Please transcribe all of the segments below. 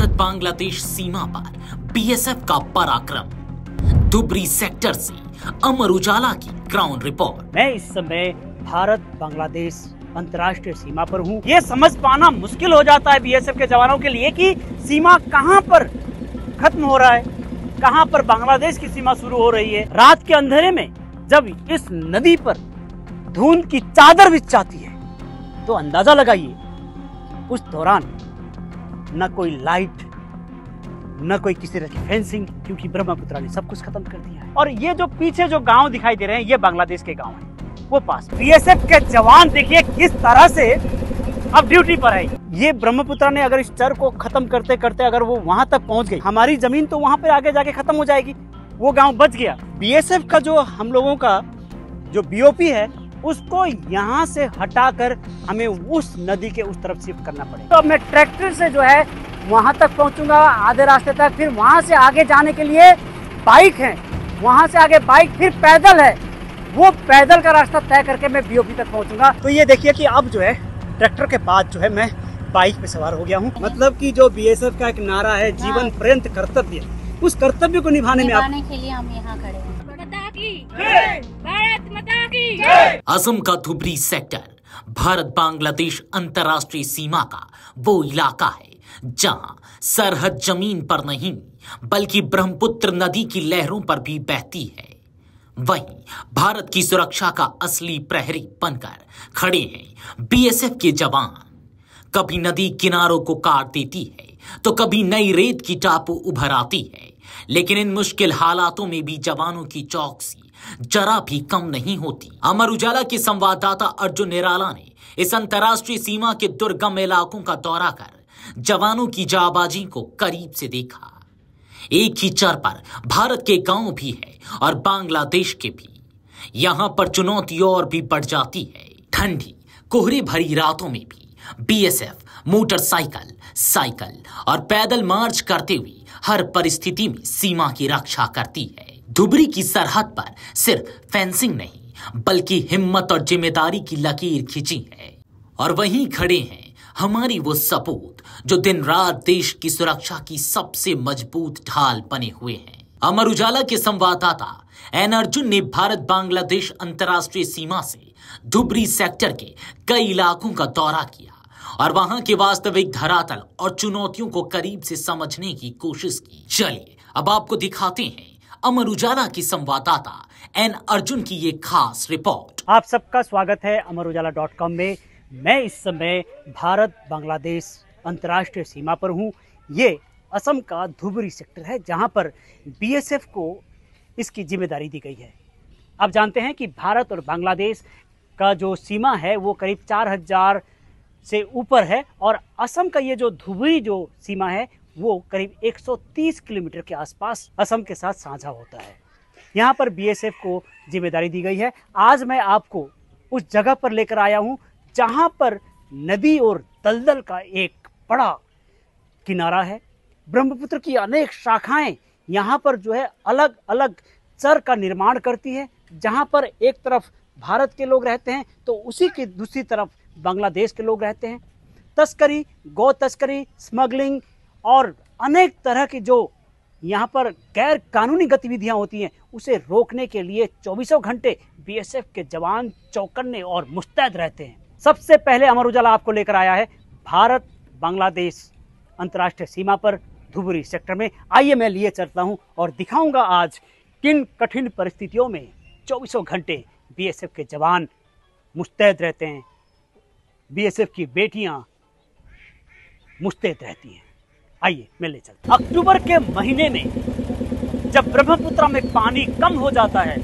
भारत बांग्लादेश सीमा पर बीएसएफ का पराक्रम। धुबरी सेक्टर से अमर उजाला की ग्राउंड रिपोर्ट। मैं इस समय भारत बांग्लादेश अंतर्राष्ट्रीय सीमा पर हूँ। ये समझ पाना मुश्किल हो जाता है बीएसएफ के जवानों के लिए कि सीमा कहाँ पर खत्म हो रहा है, कहाँ पर बांग्लादेश की सीमा शुरू हो रही है। रात के अंधेरे में जब इस नदी पर धुंध की चादर बिछ जाती है तो अंदाजा लगाइए उस दौरान न कोई लाइट, न कोई किसी तरह की फेंसिंग, क्योंकि ब्रह्मपुत्र ने सब कुछ खत्म कर दिया है। और ये जो पीछे जो गांव दिखाई दे रहे हैं ये बांग्लादेश के गांव हैं। वो पास बीएसएफ के जवान देखिए किस तरह से अब ड्यूटी पर है। ये ब्रह्मपुत्र ने अगर इस चर को खत्म करते करते अगर वो वहां तक पहुंच गई, हमारी जमीन तो वहां पर आगे जाके खत्म हो जाएगी। वो गाँव बच गया। बीएसएफ का जो हम लोगों का जो बीओपी है उसको यहाँ से हटाकर हमें उस नदी के उस तरफ शिफ्ट करना पड़ेगा। तो अब मैं ट्रैक्टर से जो है वहां तक पहुंचूंगा आधे रास्ते तक, फिर वहां से आगे जाने के लिए बाइक है, वहां से आगे बाइक, फिर पैदल है। वो पैदल का रास्ता तय करके मैं बीओपी तक पहुंचूंगा। तो ये देखिए कि अब जो है ट्रैक्टर के बाद जो है मैं बाइक पे सवार हो गया हूँ। मतलब कि जो बीएसएफ का एक नारा है जीवन पर्यंत कर्तव्य, उस कर्तव्य को निभाने के लिए हम यहाँ खड़े हैं। असम का धुबरी सेक्टर भारत बांग्लादेश अंतर्राष्ट्रीय सीमा का वो इलाका है जहां सरहद जमीन पर नहीं बल्कि ब्रह्मपुत्र नदी की लहरों पर भी बहती है। वहीं भारत की सुरक्षा का असली प्रहरी बनकर खड़े हैं बीएसएफ के जवान। कभी नदी किनारों को काट देती है तो कभी नई रेत की टापू उभर आती है, लेकिन इन मुश्किल हालातों में भी जवानों की चौकसी जरा भी कम नहीं होती। अमर उजाला के संवाददाता अर्जुन निराला ने इस अंतर्राष्ट्रीय सीमा के दुर्गम इलाकों का दौरा कर जवानों की जाबाजी को करीब से देखा। एक ही चर पर भारत के गांव भी है और बांग्लादेश के भी। यहां पर चुनौती और भी बढ़ जाती है। ठंडी कोहरे भरी रातों में भी बीएसएफ मोटरसाइकिल, साइकिल और पैदल मार्च करते हुए हर परिस्थिति में सीमा की रक्षा करती है। धुबरी की सरहद पर सिर्फ फेंसिंग नहीं बल्कि हिम्मत और जिम्मेदारी की लकीर खींची है। और वहीं खड़े हैं हमारी वो सपूत जो दिन रात देश की सुरक्षा की सबसे मजबूत ढाल बने हुए हैं। अमर उजाला के संवाददाता एन अर्जुन ने भारत बांग्लादेश अंतर्राष्ट्रीय सीमा से धुबरी सेक्टर के कई इलाकों का दौरा किया और वहां के वास्तविक धरातल और चुनौतियों को करीब से समझने की कोशिश की। चलिए अब आपको दिखाते हैं अमर उजाला की संवाददाता एन अर्जुन की ये खास रिपोर्ट। आप सबका स्वागत है अमरउजाला.com में। मैं इस समय भारत बांग्लादेश अंतर्राष्ट्रीय सीमा पर हूँ। ये असम का धुबरी सेक्टर है जहाँ पर बीएसएफ को इसकी जिम्मेदारी दी गई है। आप जानते हैं कि भारत और बांग्लादेश का जो सीमा है वो करीब 4000 से ऊपर है और असम का ये जो धुबरी जो सीमा है वो करीब 130 किलोमीटर के आसपास असम के साथ साझा होता है। यहाँ पर बीएसएफ को जिम्मेदारी दी गई है। आज मैं आपको उस जगह पर लेकर आया हूँ जहाँ पर नदी और दलदल का एक बड़ा किनारा है। ब्रह्मपुत्र की अनेक शाखाएं यहाँ पर जो है अलग अलग चर का निर्माण करती है। जहाँ पर एक तरफ भारत के लोग रहते हैं तो उसी की दूसरी तरफ बांग्लादेश के लोग रहते हैं। तस्करी, गौ तस्करी, स्मगलिंग और अनेक तरह की जो यहाँ पर गैर कानूनी गतिविधियाँ होती हैं उसे रोकने के लिए 24 घंटे बीएसएफ के जवान चौकन्ने और मुस्तैद रहते हैं। सबसे पहले अमर उजाला आपको लेकर आया है भारत बांग्लादेश अंतर्राष्ट्रीय सीमा पर धुबरी सेक्टर में। आइए मैं लिए चलता हूँ और दिखाऊंगा आज किन कठिन परिस्थितियों में 24 घंटे बीएसएफ के जवान मुस्तैद रहते हैं, बीएसएफ की बेटियां मुस्तैद रहती हैं। आइए मैं ले चलता हूं। अक्टूबर के महीने में जब ब्रह्मपुत्र में पानी कम हो जाता है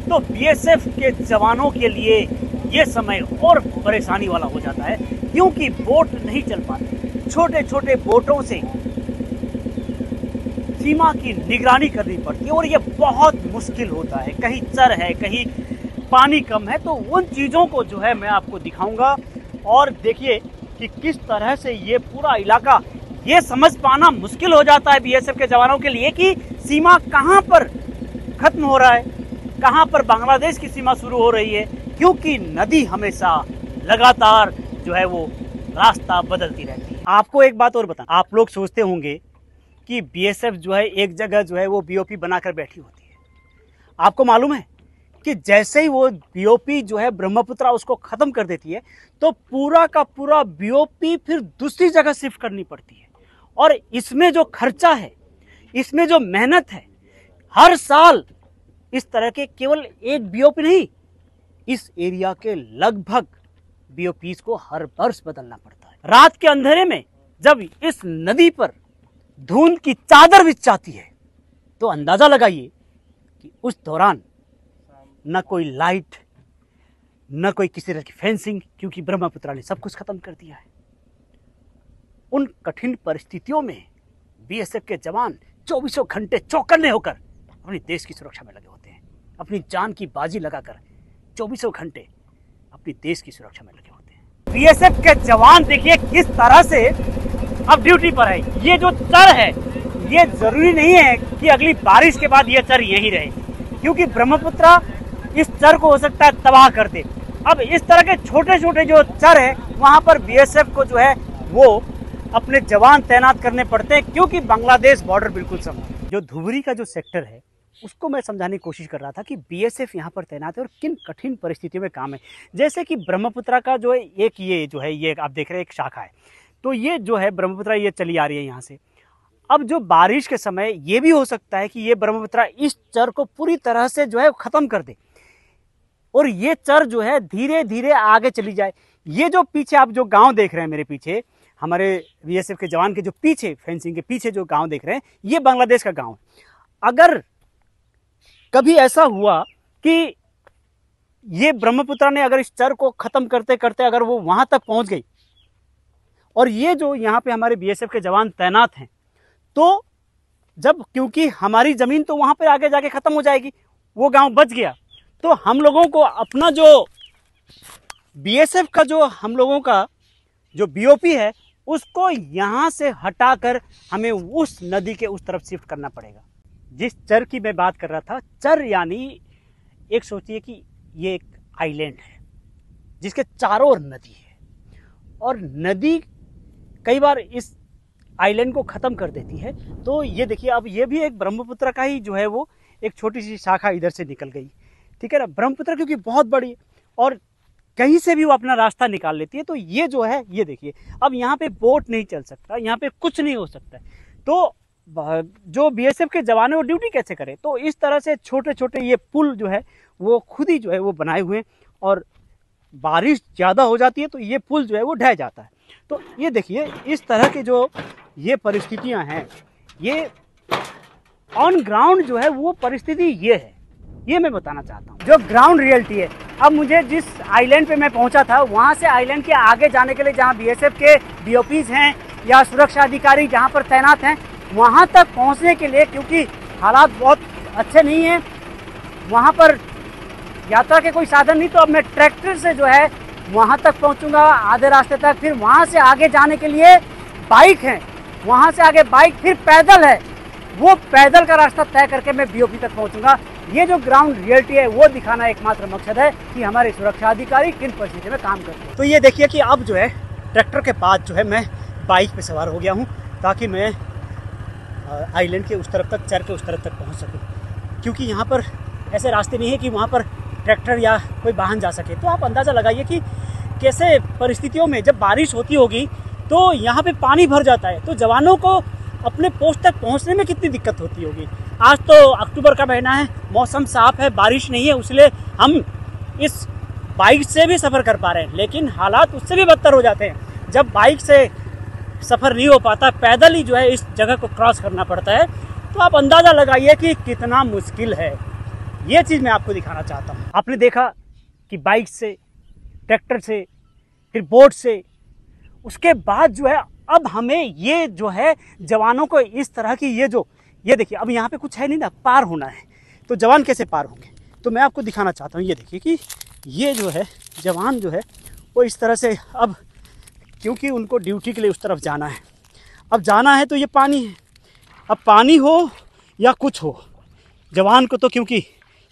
तो बीएसएफ के जवानों के लिए यह समय और परेशानी वाला हो जाता है, क्योंकि बोट नहीं चल पाते। छोटे छोटे बोटों से सीमा की निगरानी करनी पड़ती है और ये बहुत मुश्किल होता है। कहीं चर है, कहीं पानी कम है, तो उन चीज़ों को जो है मैं आपको दिखाऊंगा। और देखिए कि किस तरह से ये पूरा इलाका, ये समझ पाना मुश्किल हो जाता है बीएसएफ के जवानों के लिए कि सीमा कहाँ पर खत्म हो रहा है, कहाँ पर बांग्लादेश की सीमा शुरू हो रही है, क्योंकि नदी हमेशा लगातार जो है वो रास्ता बदलती रहती है। आपको एक बात और बता, आप लोग सोचते होंगे कि बीएसएफ जो है एक जगह जो है वो बीओपी बनाकर बैठी होती है। आपको मालूम है कि जैसे ही वो बीओपी जो है ब्रह्मपुत्रा उसको खत्म कर देती है तो पूरा का पूरा बीओपी फिर दूसरी जगह शिफ्ट करनी पड़ती है। और इसमें जो खर्चा है, इसमें जो मेहनत है, हर साल इस तरह के केवल एक बीओपी नहीं, इस एरिया के लगभग बीओपीज को हर वर्ष बदलना पड़ता है। रात के अंधेरे में जब इस नदी पर धुंध की चादर बिछ जाती है तो अंदाजा लगाइए कि उस दौरान न कोई लाइट, न कोई किसी तरह की फेंसिंग, क्योंकि ब्रह्मपुत्रा ने सब कुछ खत्म कर दिया है। उन कठिन परिस्थितियों में बीएसएफ के जवान 24 घंटे चौकन्ने होकर अपने देश की सुरक्षा में लगे होते हैं। अपनी जान की बाजी लगाकर 24 घंटे अपने देश की सुरक्षा में लगे होते हैं। बीएसएफ के जवान देखिए किस तरह से अब ड्यूटी पर है। ये जो चर है, ये जरूरी नहीं है कि अगली बारिश के बाद ये चर यहीं रहे, क्योंकि ब्रह्मपुत्रा इस चर को हो सकता है तबाह कर दे। अब इस तरह के छोटे छोटे जो चर है वहां पर बीएसएफ को जो है वो अपने जवान तैनात करने पड़ते हैं, क्योंकि बांग्लादेश बॉर्डर बिल्कुल सम है। जो धुबरी का जो सेक्टर है उसको मैं समझाने की कोशिश कर रहा था कि बीएसएफ यहाँ पर तैनात है और किन कठिन परिस्थितियों में काम है। जैसे कि ब्रह्मपुत्रा का जो है एक ये जो है ये आप देख रहे हैं एक शाखा है, तो ये जो है ब्रह्मपुत्रा ये चली आ रही है यहाँ से। अब जो बारिश के समय ये भी हो सकता है कि ये ब्रह्मपुत्रा इस चर को पूरी तरह से जो है खत्म कर दे और ये चर जो है धीरे धीरे आगे चली जाए। ये जो पीछे आप जो गांव देख रहे हैं मेरे पीछे, हमारे बीएसएफ के जवान के जो पीछे फेंसिंग के पीछे जो गांव देख रहे हैं, ये बांग्लादेश का गांव है। अगर कभी ऐसा हुआ कि ये ब्रह्मपुत्रा ने अगर इस चर को खत्म करते करते अगर वो वहां तक पहुंच गई और ये जो यहाँ पे हमारे बीएसएफ के जवान तैनात हैं, तो जब क्योंकि हमारी जमीन तो वहां पर आगे जाके खत्म हो जाएगी, वो गांव बच गया, तो हम लोगों को अपना जो बीएसएफ का जो हम लोगों का जो बीओपी है उसको यहाँ से हटाकर हमें उस नदी के उस तरफ शिफ्ट करना पड़ेगा। जिस चर की मैं बात कर रहा था, चर यानी एक सोचिए कि ये एक आइलैंड है जिसके चारों ओर नदी है और नदी कई बार इस आइलैंड को ख़त्म कर देती है। तो ये देखिए अब ये भी एक ब्रह्मपुत्रा का ही जो है वो एक छोटी सी शाखा इधर से निकल गई, ठीक है ना। ब्रह्मपुत्रा क्योंकि बहुत बड़ी और कहीं से भी वो अपना रास्ता निकाल लेती है, तो ये जो है ये देखिए अब यहाँ पे बोट नहीं चल सकता, यहाँ पे कुछ नहीं हो सकता। तो जो बीएसएफ के जवान है वो ड्यूटी कैसे करें, तो इस तरह से छोटे छोटे ये पुल जो है वो खुद ही जो है वो बनाए हुए हैं और बारिश ज़्यादा हो जाती है तो ये पुल जो है वो ढह जाता है। तो ये देखिए इस तरह की जो ये परिस्थितियां हैं, ये ऑन ग्राउंड जो है वो परिस्थिति ये है, ये मैं बताना चाहता हूँ जो ग्राउंड रियलिटी है। अब मुझे जिस आइलैंड पे मैं पहुंचा था वहाँ से आइलैंड के आगे जाने के लिए जहाँ बीएसएफ के बीओपीज हैं या सुरक्षा अधिकारी जहाँ पर तैनात हैं, वहाँ तक पहुँचने के लिए क्योंकि हालात बहुत अच्छे नहीं हैं, वहाँ पर यात्रा के कोई साधन नहीं, तो अब मैं ट्रैक्टर से जो है वहाँ तक पहुँचूंगा आधे रास्ते तक। फिर वहाँ से आगे जाने के लिए बाइक है, वहाँ से आगे बाइक, फिर पैदल है, वो पैदल का रास्ता तय करके मैं बीओपी तक पहुँचूंगा। ये जो ग्राउंड रियलिटी है वो दिखाना एकमात्र मकसद है कि हमारे सुरक्षा अधिकारी किन परिस्थितियों में काम करते हैं। तो ये देखिए कि अब जो है ट्रैक्टर के बाद जो है मैं बाइक पे सवार हो गया हूँ ताकि मैं आइलैंड के उस तरफ तक, चर के उस तरफ तक पहुँच सकूँ, क्योंकि यहाँ पर ऐसे रास्ते नहीं है कि वहाँ पर ट्रैक्टर या कोई वाहन जा सके। तो आप अंदाज़ा लगाइए कि कैसे परिस्थितियों में जब बारिश होती होगी तो यहाँ पे पानी भर जाता है, तो जवानों को अपने पोस्ट तक पहुँचने में कितनी दिक्कत होती होगी। आज तो अक्टूबर का महीना है, मौसम साफ है, बारिश नहीं है, इसलिए हम इस बाइक से भी सफ़र कर पा रहे हैं, लेकिन हालात उससे भी बदतर हो जाते हैं जब बाइक से सफ़र नहीं हो पाता, पैदल ही जो है इस जगह को क्रॉस करना पड़ता है। तो आप अंदाज़ा लगाइए कि कितना मुश्किल है। ये चीज़ मैं आपको दिखाना चाहता हूँ। आपने देखा कि बाइक से, ट्रैक्टर से, फिर बोट से, उसके बाद जो है अब हमें ये जो है जवानों को इस तरह की ये देखिए अब यहाँ पे कुछ है नहीं ना, पार होना है, तो जवान कैसे पार होंगे, तो मैं आपको दिखाना चाहता हूँ। ये देखिए कि ये जो है जवान जो है वो इस तरह से, अब क्योंकि उनको ड्यूटी के लिए उस तरफ जाना है, अब जाना है तो ये पानी है, अब पानी हो या कुछ हो, जवान को तो क्योंकि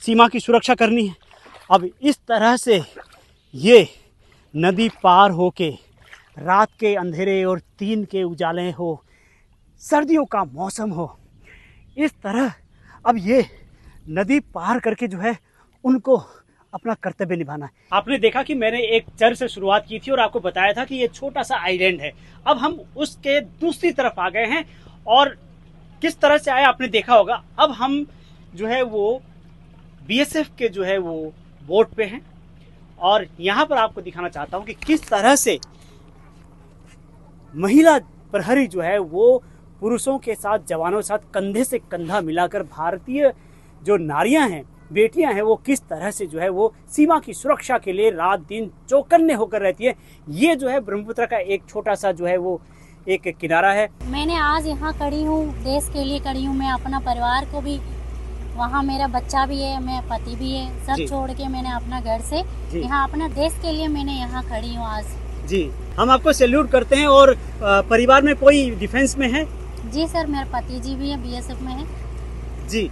सीमा की सुरक्षा करनी है। अब इस तरह से ये नदी पार होके रात के अंधेरे और दिन के उजाले हो, सर्दियों का मौसम हो, इस तरह अब ये नदी पार करके जो है उनको अपना कर्तव्य निभाना है। आपने देखा कि मैंने एक चर से शुरुआत की थी और आपको बताया था कि ये छोटा सा आइलैंड है। अब हम उसके दूसरी तरफ आ गए हैं और किस तरह से आए आपने देखा होगा। अब हम जो है वो बीएसएफ के जो है वो बोट पे हैं और यहाँ पर आपको दिखाना चाहता हूँ कि किस तरह से महिला प्रहरी जो है वो पुरुषों के साथ, जवानों के साथ कंधे से कंधा मिलाकर भारतीय जो नारियां हैं, बेटियां हैं, वो किस तरह से जो है वो सीमा की सुरक्षा के लिए रात दिन चौकन्ने होकर रहती है। ये जो है ब्रह्मपुत्र का एक छोटा सा जो है वो एक किनारा है। मैंने आज यहाँ खड़ी हूँ, देश के लिए खड़ी हूँ। मैं अपना परिवार को भी, वहाँ मेरा बच्चा भी है, मेरा पति भी है, सब छोड़ के मैंने अपना घर से यहाँ अपना देश के लिए मैंने यहाँ खड़ी हूँ आज। जी, हम आपको सैल्यूट करते हैं। और परिवार में कोई डिफेंस में है? जी सर, मेरे पति जी भी है, बीएसएफ में है। जी,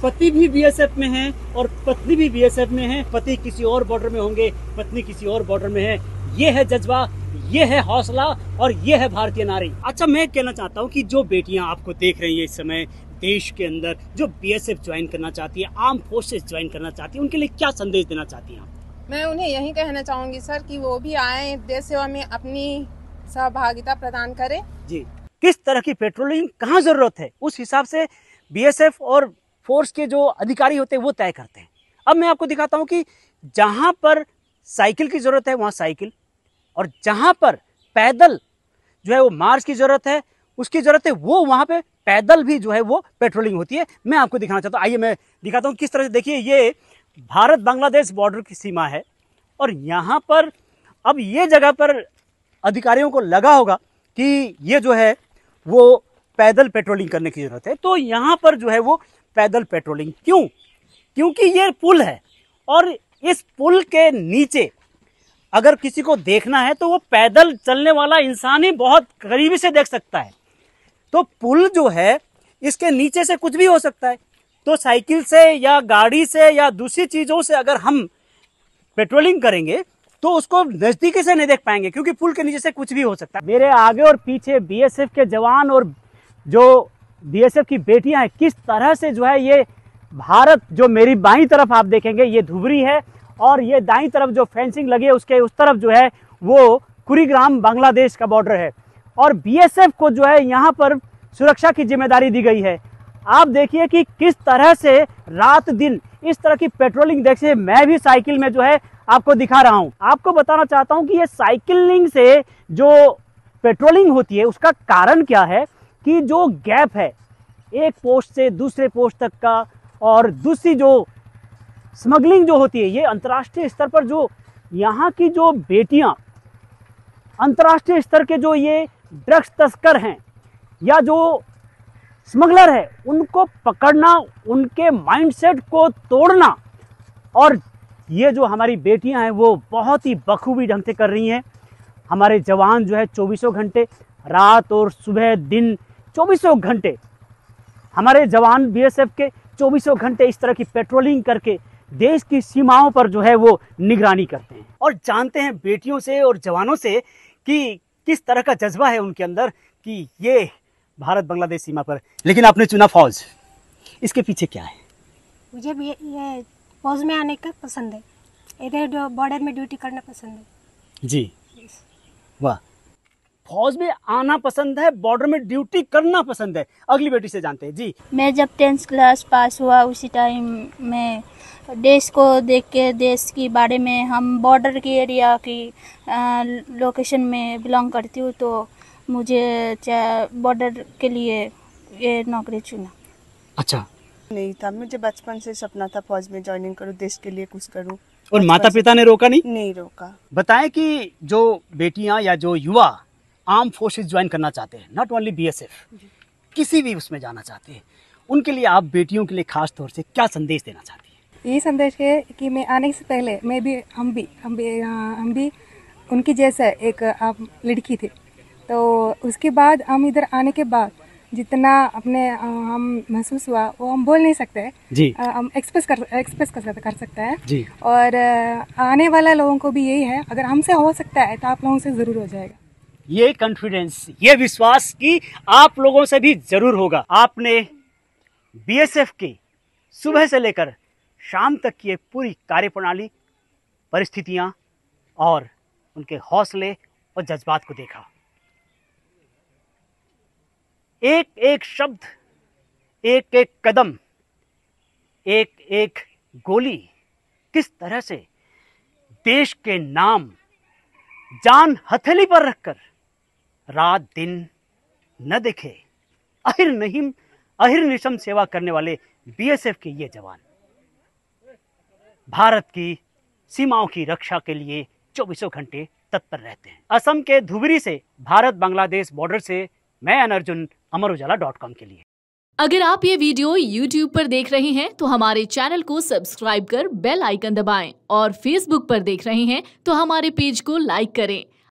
पति भी बीएसएफ में है और पत्नी भी बीएसएफ में है। पति किसी और बॉर्डर में होंगे, पत्नी किसी और बॉर्डर में है। ये है जज्बा, ये है हौसला और ये है भारतीय नारी। अच्छा, मैं कहना चाहता हूँ कि जो बेटियां आपको देख रही है इस समय देश के अंदर, जो बीएसएफ ज्वाइन करना चाहती है, आर्म फोर्सेस ज्वाइन करना चाहती है, उनके लिए क्या संदेश देना चाहती हैं आप? मैं उन्हें यही कहना चाहूंगी सर कि वो भी आए, देश सेवा में अपनी सहभागिता प्रदान करें। जी, किस तरह की पेट्रोलिंग कहाँ जरूरत है, उस हिसाब से बीएसएफ और फोर्स के जो अधिकारी होते हैं वो तय करते हैं। अब मैं आपको दिखाता हूँ कि जहाँ पर साइकिल की जरूरत है वहाँ साइकिल, और जहाँ पर पैदल जो है वो मार्च की जरूरत है, उसकी जरूरत है, वो वहाँ पे पैदल भी जो है वो पेट्रोलिंग होती है। मैं आपको दिखाना चाहता हूँ, आइए मैं दिखाता हूँ किस तरह से। देखिए, ये भारत बांग्लादेश बॉर्डर की सीमा है और यहाँ पर अब ये जगह पर अधिकारियों को लगा होगा कि ये जो है वो पैदल पेट्रोलिंग करने की जरूरत है, तो यहाँ पर जो है वो पैदल पेट्रोलिंग। क्यों? क्योंकि ये पुल है और इस पुल के नीचे अगर किसी को देखना है तो वो पैदल चलने वाला इंसान ही बहुत करीबी से देख सकता है। तो पुल जो है इसके नीचे से कुछ भी हो सकता है, तो साइकिल से या गाड़ी से या दूसरी चीजों से अगर हम पेट्रोलिंग करेंगे तो उसको नजदीकी से नहीं देख पाएंगे, क्योंकि पुल के नीचे से कुछ भी हो सकता है। मेरे आगे और पीछे बीएसएफ के जवान और जो बीएसएफ की बेटियां हैं, किस तरह से जो है ये भारत, जो मेरी बाईं तरफ आप देखेंगे ये धुबरी है और ये दाईं तरफ जो फेंसिंग लगी है उसके उस तरफ जो है वो कुरीग्राम बांग्लादेश का बॉर्डर है और बीएसएफ को जो है यहाँ पर सुरक्षा की जिम्मेदारी दी गई है। आप देखिए कि किस तरह से रात दिन इस तरह की पेट्रोलिंग। देखिए, मैं भी साइकिल में जो है आपको दिखा रहा हूँ। आपको बताना चाहता हूँ कि ये साइकिलिंग से जो पेट्रोलिंग होती है उसका कारण क्या है कि जो गैप है एक पोस्ट से दूसरे पोस्ट तक का, और दूसरी जो स्मगलिंग जो होती है, ये अंतर्राष्ट्रीय स्तर पर जो यहाँ की जो बेटियां अंतर्राष्ट्रीय स्तर के जो ये ड्रग्स तस्कर हैं या जो स्मगलर है, उनको पकड़ना, उनके माइंडसेट को तोड़ना, और ये जो हमारी बेटियां हैं वो बहुत ही बखूबी ढंग से कर रही हैं। हमारे जवान जो है 24 घंटे, रात और सुबह दिन 24 घंटे, हमारे जवान बीएसएफ के 24 घंटे इस तरह की पेट्रोलिंग करके देश की सीमाओं पर जो है वो निगरानी करते हैं। और जानते हैं बेटियों से और जवानों से कि किस तरह का जज्बा है उनके अंदर कि ये भारत बांग्लादेश सीमा पर। लेकिन आपने चुना फौज, इसके पीछे क्या है? मुझे भी ये फौज में आने का पसंद है, इधर बॉर्डर में ड्यूटी करना पसंद है। जी, वाह, फौज में आना पसंद है, बॉर्डर में ड्यूटी करना पसंद है। अगली बेटी से जानते हैं। जी, मैं जब 10th क्लास पास हुआ उसी टाइम में देश को देख के, देश के बारे में, हम बॉर्डर की एरिया की लोकेशन में बिलोंग करती हूँ, तो मुझे बॉर्डर के लिए ये नौकरी चुना। अच्छा, नहीं था, मुझे बचपन से सपना था फौज में ज्वाइनिंग करूँ, देश के लिए कुछ करूँ। और माता पिता ने रोका नहीं? नहीं रोका। बताएं कि जो बेटियां या जो युवा आर्म फोर्सेस ज्वाइन करना चाहते हैं, नॉट ओनली बीएसएफ, किसी भी उसमें जाना चाहते हैं, उनके लिए आप बेटियों के लिए खास तौर से क्या संदेश देना चाहती हैं? ये संदेश है कि मैं आने से पहले हम भी उनकी जैसा एक लड़की थी, तो उसके बाद हम इधर आने के बाद जितना अपने हम महसूस हुआ वो हम बोल नहीं सकते जी, हम एक्सप्रेस कर सकते हैं जी। और आने वाला लोगों को भी यही है, अगर हमसे हो सकता है तो आप लोगों से ज़रूर हो जाएगा। ये कॉन्फिडेंस, ये विश्वास कि आप लोगों से भी जरूर होगा। आपने बीएसएफ की सुबह से लेकर शाम तक की पूरी कार्यप्रणाली, परिस्थितियां और उनके हौसले और जज्बात को देखा। एक एक शब्द, एक एक कदम, एक एक गोली किस तरह से देश के नाम जान हथेली पर रखकर रात दिन न देखे अहिर निशम सेवा करने वाले बीएसएफ के ये जवान भारत की सीमाओं की रक्षा के लिए 24 घंटे तत्पर रहते हैं। असम के धुबरी से भारत बांग्लादेश बॉर्डर से मैं अनर्जुन, अमरउजाला.com के लिए। अगर आप ये वीडियो YouTube पर देख रहे हैं तो हमारे चैनल को सब्सक्राइब कर बेल आइकन दबाएं और Facebook पर देख रहे हैं तो हमारे पेज को लाइक करें।